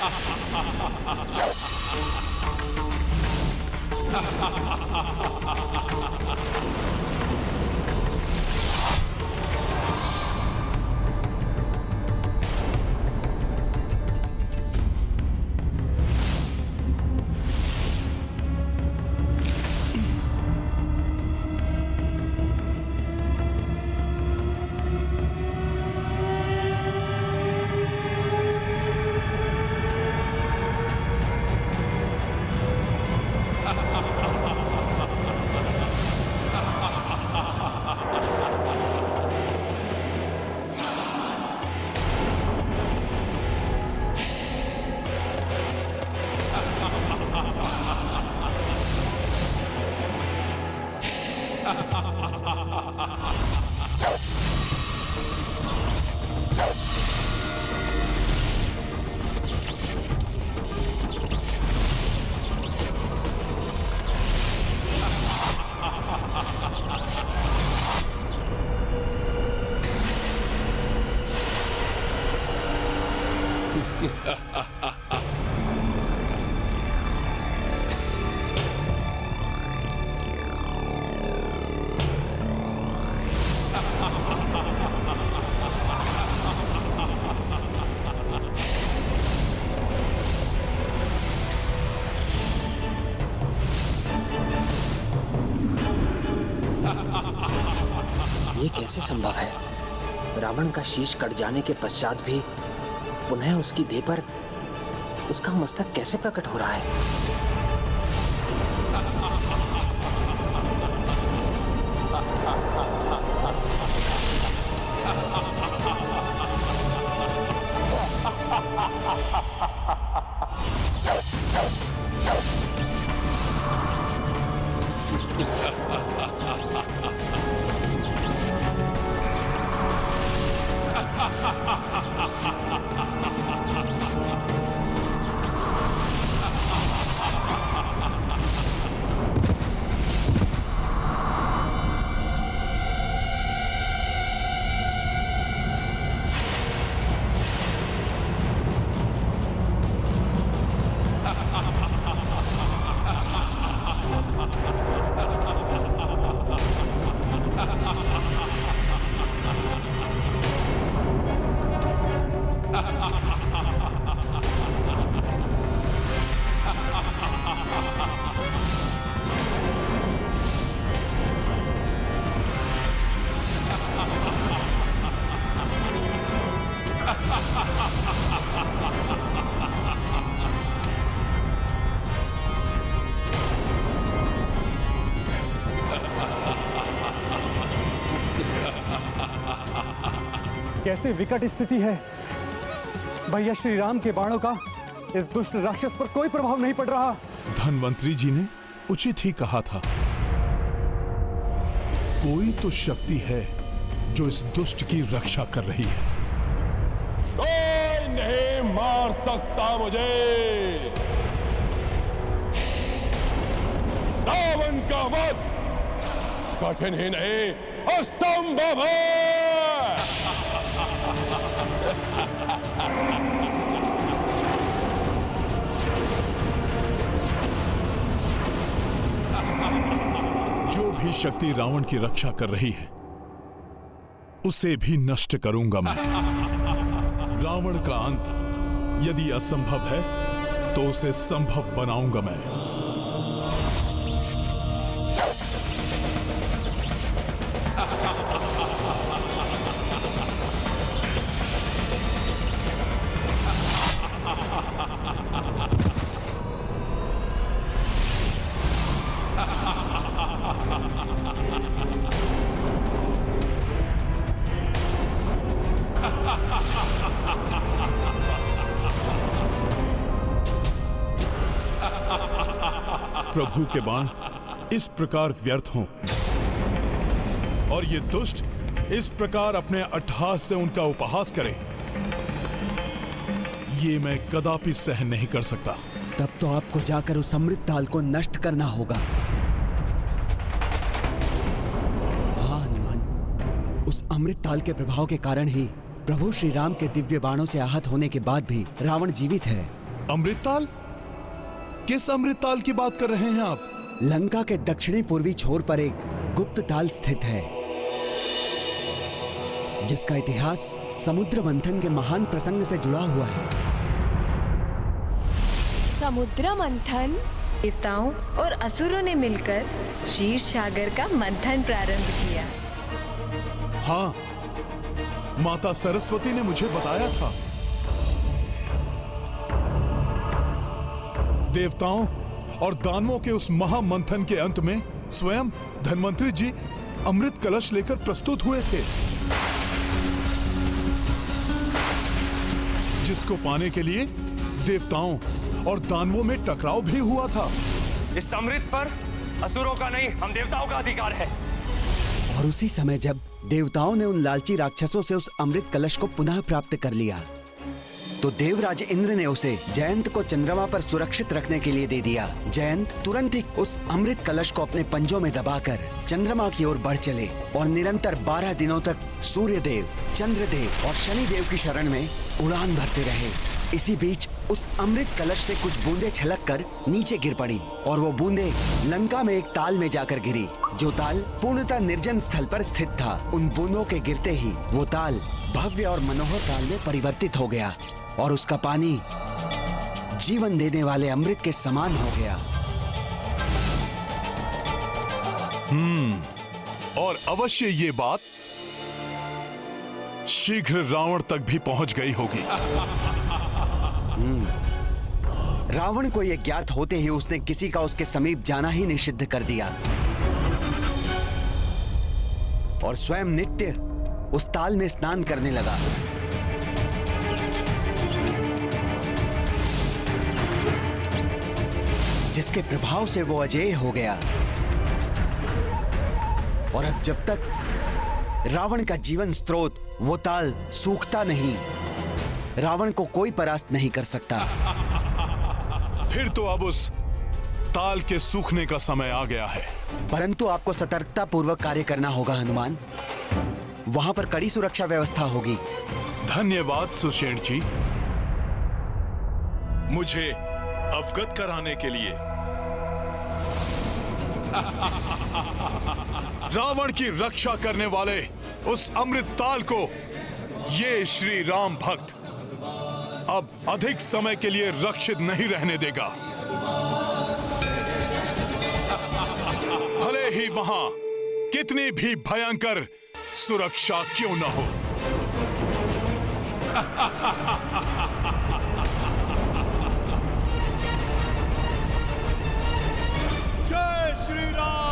ये कैसे संभव है? रावण का शीश कट जाने के पश्चात भी पुनः उसकी देह पर उसका मस्तक कैसे प्रकट हो रहा है? कैसे विकट स्थिति है। भैया श्री राम के बाणों का इस दुष्ट राक्षस पर कोई प्रभाव नहीं पड़ रहा। धन्वंतरी जी ने उचित ही कहा था। कोई तो शक्ति है जो इस दुष्ट की रक्षा कर रही है। कोई नहीं मार सकता मुझे। रावण का वध कठिन ही नहीं असंभव है। जो भी शक्ति रावण की रक्षा कर रही है उसे भी नष्ट करूंगा मैं। रावण का अंत यदि असंभव है तो उसे संभव बनाऊंगा मैं। प्रभु के बाण इस प्रकार व्यर्थ हों और ये दुष्ट इस प्रकार अपने अट्टहास से उनका उपहास करे, ये मैं कदापि सहन नहीं कर सकता। तब तो आपको जाकर उस अमृत ताल को नष्ट करना होगा। हाँ हनुमान, उस अमृत ताल के प्रभाव के कारण ही प्रभु श्री राम के दिव्य बाणों से आहत होने के बाद भी रावण जीवित है। अमृतताल? किस अमृतताल की बात कर रहे हैं आप? लंका के दक्षिणी पूर्वी छोर पर एक गुप्त ताल स्थित है, जिसका इतिहास समुद्र मंथन के महान प्रसंग से जुड़ा हुआ है। समुद्र मंथन? देवताओं और असुरों ने मिलकर क्षीर सागर का मंथन प्रारंभ किया। हाँ, माता सरस्वती ने मुझे बताया था। देवताओं और दानवों के उस महामंथन के अंत में स्वयं धन्वंतरी जी अमृत कलश लेकर प्रस्तुत हुए थे, जिसको पाने के लिए देवताओं और दानवों में टकराव भी हुआ था। इस अमृत पर असुरों का नहीं, हम देवताओं का अधिकार है। और उसी समय जब देवताओं ने उन लालची राक्षसों से उस अमृत कलश को पुनः प्राप्त कर लिया, तो देवराज इंद्र ने उसे जयंत को चंद्रमा पर सुरक्षित रखने के लिए दे दिया। जयंत तुरंत ही उस अमृत कलश को अपने पंजों में दबाकर चंद्रमा की ओर बढ़ चले और निरंतर 12 दिनों तक सूर्यदेव, चंद्रदेव और शनिदेव की शरण में उड़ान भरते रहे। इसी बीच उस अमृत कलश से कुछ बूंदें छलक कर नीचे गिर पड़ी और वो बूंदें लंका में एक ताल में जाकर गिरी, जो ताल पूर्णतः निर्जन स्थल पर स्थित था। उन बूंदों के गिरते ही वो ताल भव्य और मनोहर ताल में परिवर्तित हो गया और उसका पानी जीवन देने वाले अमृत के समान हो गया। और अवश्य ये बात शीघ्र रावण तक भी पहुंच गई होगी। रावण को यह ज्ञात होते ही उसने किसी का उसके समीप जाना ही निषिद्ध कर दिया और स्वयं नित्य उस ताल में स्नान करने लगा। जिसके प्रभाव से वो अजेय हो गया और अब जब तक रावण का जीवन स्रोत वो ताल सूखता नहीं, रावण को कोई परास्त नहीं कर सकता। फिर तो अब उस ताल के सूखने का समय आ गया है। परंतु आपको सतर्कता पूर्वक कार्य करना होगा हनुमान। वहां पर कड़ी सुरक्षा व्यवस्था होगी। धन्यवाद सुषेण जी, मुझे अवगत कराने के लिए। रावण की रक्षा करने वाले उस अमृत ताल को ये श्री राम भक्त अब अधिक समय के लिए रक्षित नहीं रहने देगा, भले ही वहां कितनी भी भयंकर सुरक्षा क्यों न हो। जय श्री राम।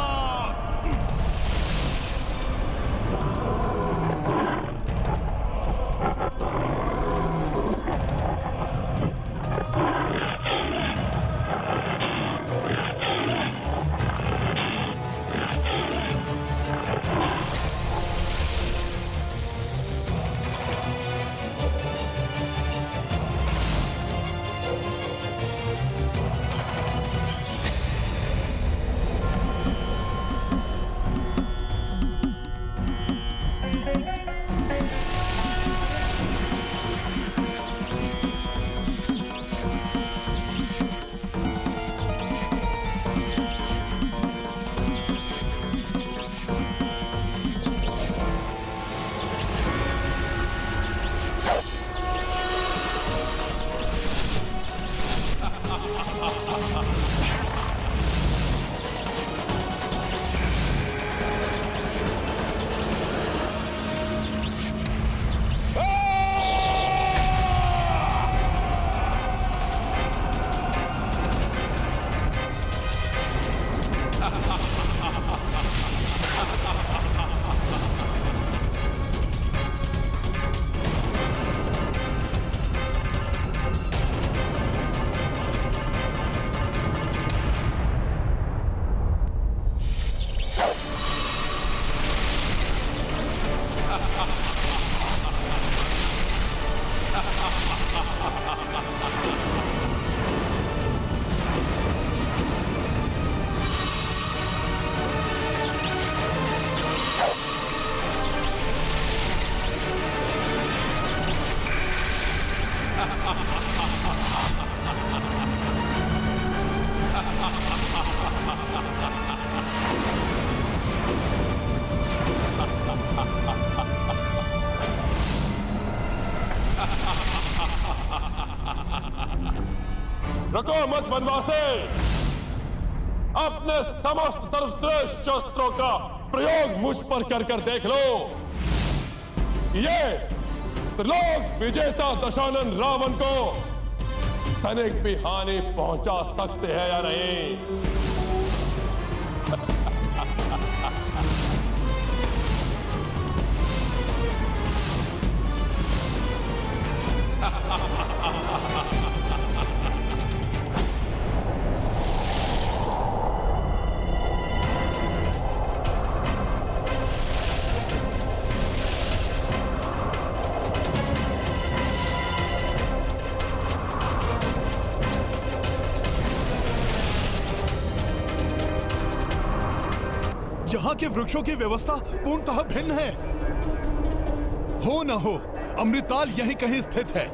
रुको मत वनवासी, अपने समस्त सर्वश्रेष्ठ शस्त्रों का प्रयोग मुझ पर कर देख लो। ये त्रिलोक विजेता दशानन रावण को तनिक भी हानि पहुंचा सकते हैं या नहीं? यहाँ के वृक्षों की व्यवस्था पूर्णतः भिन्न है। हो न हो अमृतताल यहीं कहीं स्थित है।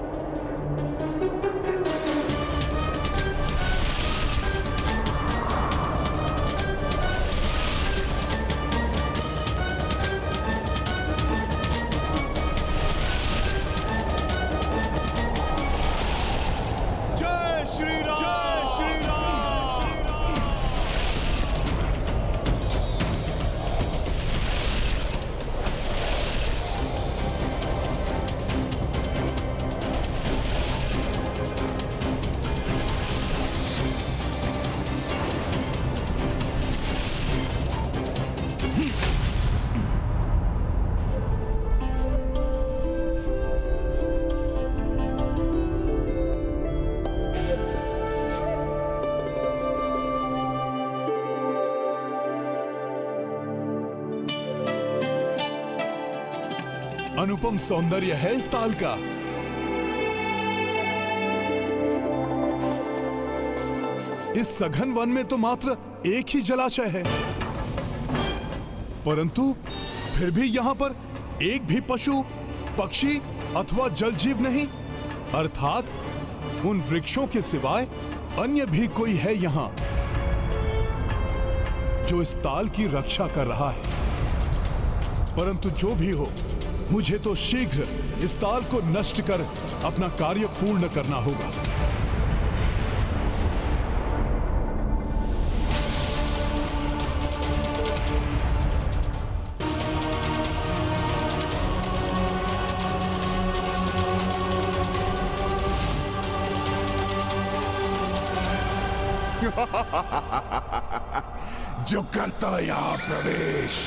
जय श्री राम, जय श्री राम। अनुपम सौंदर्य है इस ताल का। इस सघन वन में तो मात्र एक ही जलाशय है, परंतु फिर भी यहाँ पर एक भी पशु, पक्षी अथवा जलजीव नहीं, अर्थात उन वृक्षों के सिवाय अन्य भी कोई है यहाँ जो इस ताल की रक्षा कर रहा है। परंतु जो भी हो, मुझे तो शीघ्र इस ताल को नष्ट कर अपना कार्य पूर्ण करना होगा। जो करता यहाँ प्रवेश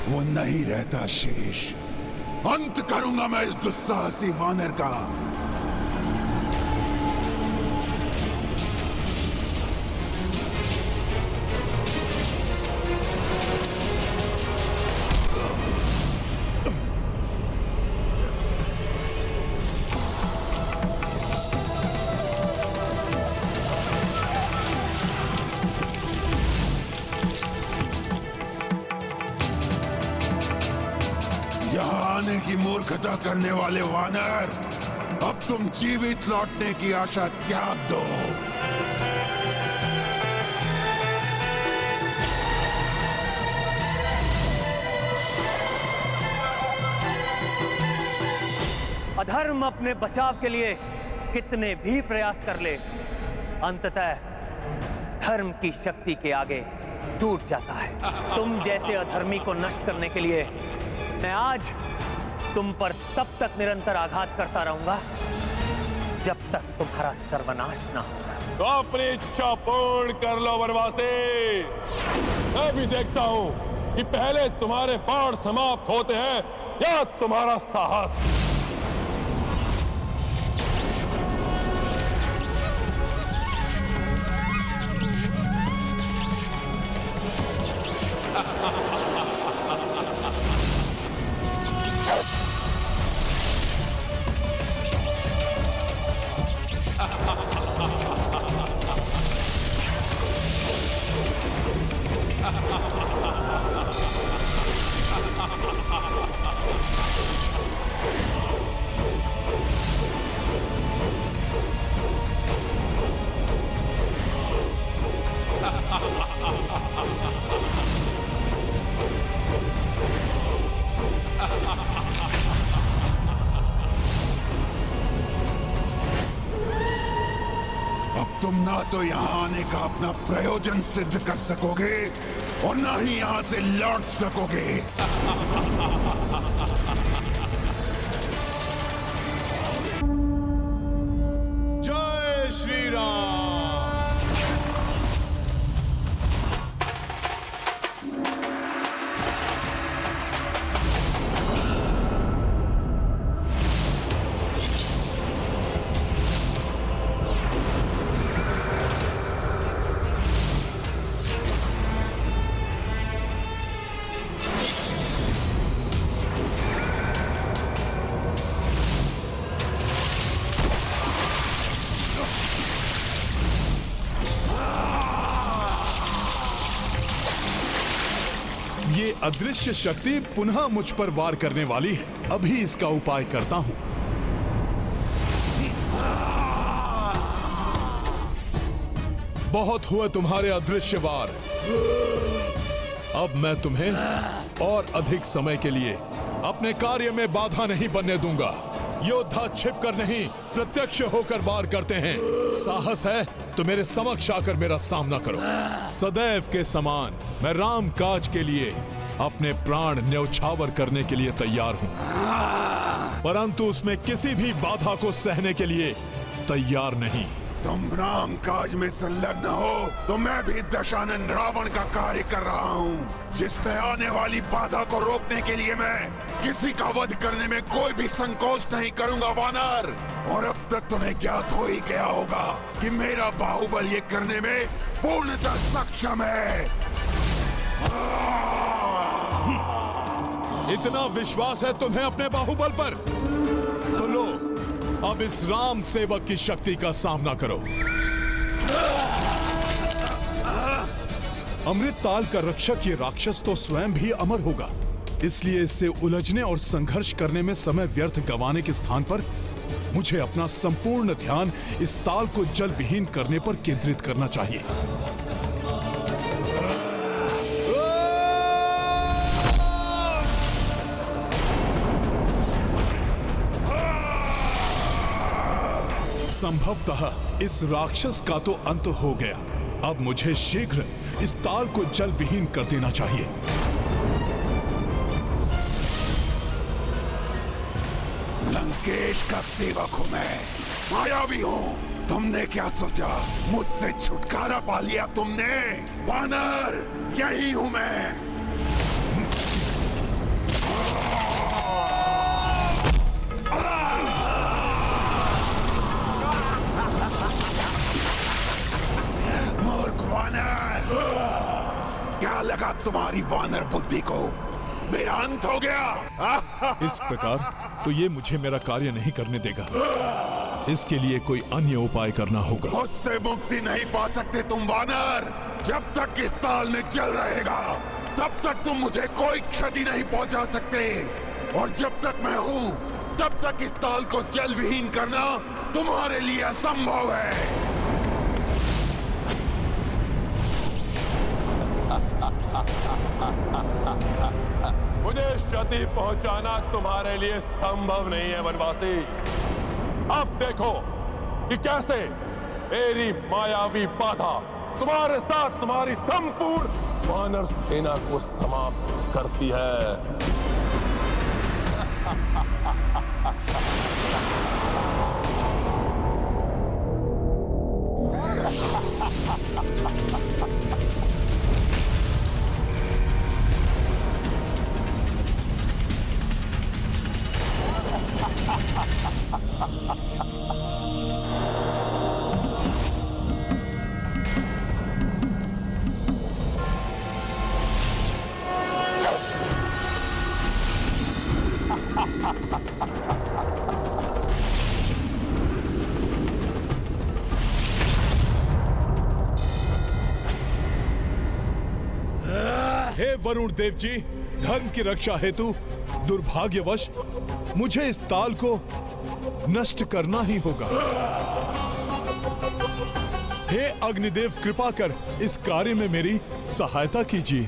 वो नहीं रहता शेष। अंत करूंगा मैं इस दुस्साहसी वानर का। की मूर्खता करने वाले वानर, अब तुम जीवित लौटने की आशा त्याग दो। अधर्म अपने बचाव के लिए कितने भी प्रयास कर ले, अंततः धर्म की शक्ति के आगे टूट जाता है। तुम जैसे अधर्मी को नष्ट करने के लिए मैं आज तुम पर तब तक निरंतर आघात करता रहूंगा जब तक तुम्हारा सर्वनाश ना हो जाए। तो अपनी इच्छा पूर्ण कर लो वनवासी। मैं भी देखता हूं कि पहले तुम्हारे बाण समाप्त होते हैं या तुम्हारा साहस। अब तुम ना तो यहाँ आने का अपना प्रयोजन सिद्ध कर सकोगे और ना ही यहाँ से लौट सकोगे। जय श्री राम। ये अदृश्य शक्ति पुनः मुझ पर वार करने वाली है। अभी इसका उपाय करता हूं। बहुत हुए तुम्हारे अदृश्य वार। अब मैं तुम्हें और अधिक समय के लिए अपने कार्य में बाधा नहीं बनने दूंगा। योद्धा छिपकर नहीं, प्रत्यक्ष होकर वार करते हैं। साहस है तो मेरे समक्ष आकर मेरा सामना करो। सदैव के समान मैं राम काज के लिए अपने प्राण न्यौछावर करने के लिए तैयार हूं, परंतु उसमें किसी भी बाधा को सहने के लिए तैयार नहीं। तुम राम काज में संलग्न हो तो मैं भी दशानन रावण का कार्य कर रहा हूँ, जिसमें आने वाली बाधा को रोकने के लिए मैं किसी का वध करने में कोई भी संकोच नहीं करूंगा वानर। और अब तक तुम्हें ज्ञात हो ही गया होगा कि मेरा बाहुबल ये करने में पूर्णतः सक्षम है। इतना विश्वास है तुम्हें अपने बाहुबल पर? तो लो, अब इस राम सेवक की शक्ति का सामना करो। अमृत ताल का रक्षक ये राक्षस तो स्वयं भी अमर होगा, इसलिए इससे उलझने और संघर्ष करने में समय व्यर्थ गंवाने के स्थान पर मुझे अपना संपूर्ण ध्यान इस ताल को जल विहीन करने पर केंद्रित करना चाहिए। संभवतः इस राक्षस का तो अंत हो गया। अब मुझे शीघ्र इस ताल को जल विहीन कर देना चाहिए। लंकेश का सेवक हूँ मैं, मायावी हूँ। तुमने क्या सोचा मुझसे छुटकारा पा लिया तुमने? वानर, यही हूँ मैं। क्या लगा तुम्हारी वानर बुद्धि को? मेरा अंत हो गया। इस प्रकार तो ये मुझे मेरा कार्य नहीं करने देगा। इसके लिए कोई अन्य उपाय करना होगा। मुझसे मुक्ति नहीं पा सकते तुम वानर। जब तक इस ताल में जल रहेगा तब तक तुम मुझे कोई क्षति नहीं पहुंचा सकते, और जब तक मैं हूं तब तक इस ताल को जल विहीन करना तुम्हारे लिए असंभव है। मुझे क्षति पहुंचाना तुम्हारे लिए संभव नहीं है वनवासी। अब देखो कि कैसे मेरी मायावी बाधा तुम्हारे साथ तुम्हारी संपूर्ण वानर सेना को समाप्त करती है। हे वरुण देव जी, धर्म की रक्षा हेतु दुर्भाग्यवश मुझे इस ताल को नष्ट करना ही होगा। हे अग्निदेव, कृपा कर इस कार्य में मेरी सहायता कीजिए।